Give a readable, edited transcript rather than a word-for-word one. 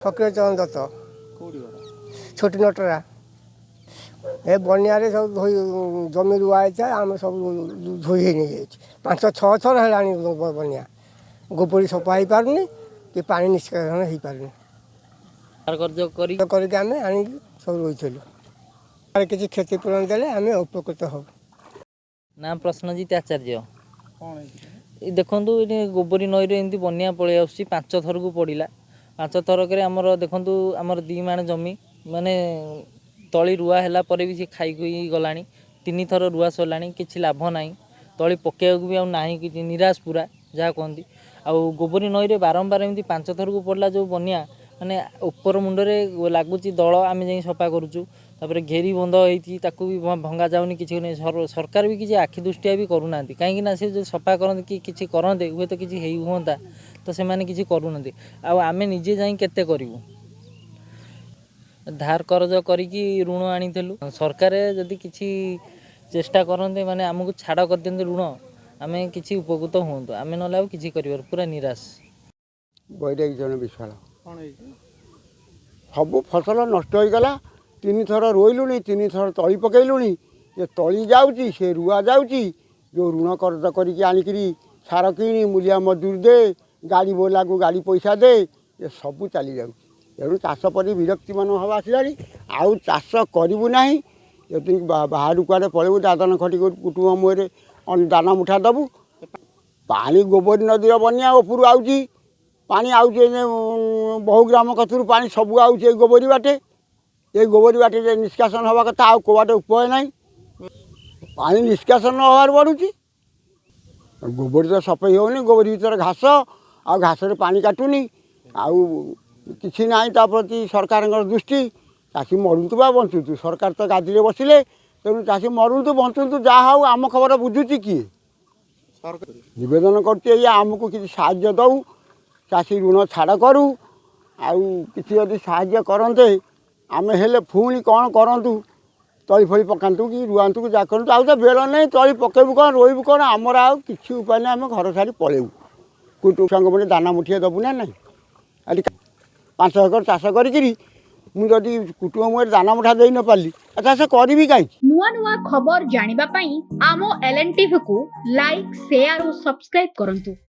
सक्रिय चरण दत्त कोड़ी घर छोटी नटरा ए बनिया सब जमी रुआ आम सब धोई नहीं जाए 5-6 थर है बनिया गोबरी सफा हो पारनी कि पा निष्कासन हो पारनी करके आम आनी सब रोईलु किसी क्षतिपूरण देले आम उपकृत हो ना प्रश्नजित आचार्य कौन देखु ये गोबरी नई एमती बनिया पलि आस 5 थर को पड़ा 5 थरक आमर देखु आमर 2 माण जमी माने तली रुआ है भी सी खाई गला 3 थर रुआ सरला कि लाभ ना तली पकड़ा भी आना कि निराश पूरा जहाँ कहती आ गोबरी नई बारंबार एमती 5 थर को पड़ा जो बनिया माने ऊपर मुंडे लगुच दल आम जा सफा करुचु घेरी बंध होती भी भंगा जाऊनी किसी नहीं सरकार भी किसी आखि दृष्टिया भी करूना कहीं से जो सफा करते कि करते हुए तो किसी हाँ तो से मैंने किसी करूना आम निजे जा केते करूँ धार करज करी ऋण आनी सरकार जदि किसी चेष्टा करते माने आमको छाड़ कर दिखते ऋण आम कि उपकृत हूँ आम ना कि पूरा निराश बैरागी जन विशाल कौन सब फसल नष्ट हो गला 3 थर रोइलु 3 थर तली पकईलु ये तली जाऊँगी से रुआ जाऊँगी जो ऋण कर्ज करी सार कि मूलिया मजदूर दे गाड़ी बोला को गाड़ी पैसा दे ये सब चली जाऊ तेणु चाष पर विरक्ति मान हम आसला आउ चाष करूँ ना यदि बाहर कुआड़े पलू दादन खटी कुटुंब मुहर दाना मुठा दबु पानी गोबरी नदी बनिया उपरू आउची पानी आउचे बहु ग्राम कतरू पानी सब आउचे गोबरी बाटे ये गोबरी बाटे निष्कासन हवा कथा आउ को बाटे उपाय ना पानी निष्कासन न हबार बढ़ुची गोबरी तो सफाई होनी गोबरी भीतर घास आ घास पानी काटुनी आउ किसी ना प्रति सरकार दृष्टि चाषी मरुतु बा बंचुतु सरकार तो गादी बसिले तेणु चाषी मरुतु बंचुतु जहाँ हूँ आम खबर बुझुची किए निवेदन कर आमको किसी साहाय्य दऊ चाषी ऋण छाड़ करूँ आउ किसी यदि साहाय्य करते आम हेले पुणी कौन करूँ तली फली पकातु कि रुआंतु कि जहाँ करूँ आउ तो बेल नहीं तली पकेबू कौन रोबू कौन आमर आउ कि उपाय ना आम घर छाड़ी पलू कुटुंब संग मैंने दाना मुठिए दबू ना नहीं अभी 5 एकर चाष करी मुझे कुटुंब मुझे दाना मुठा दे न पाली चाष करी कहीं नुआ नुआ खबर जानिबा पई आमो एलएनटीवी को लाइक शेयर और सब्सक्राइब करंतु।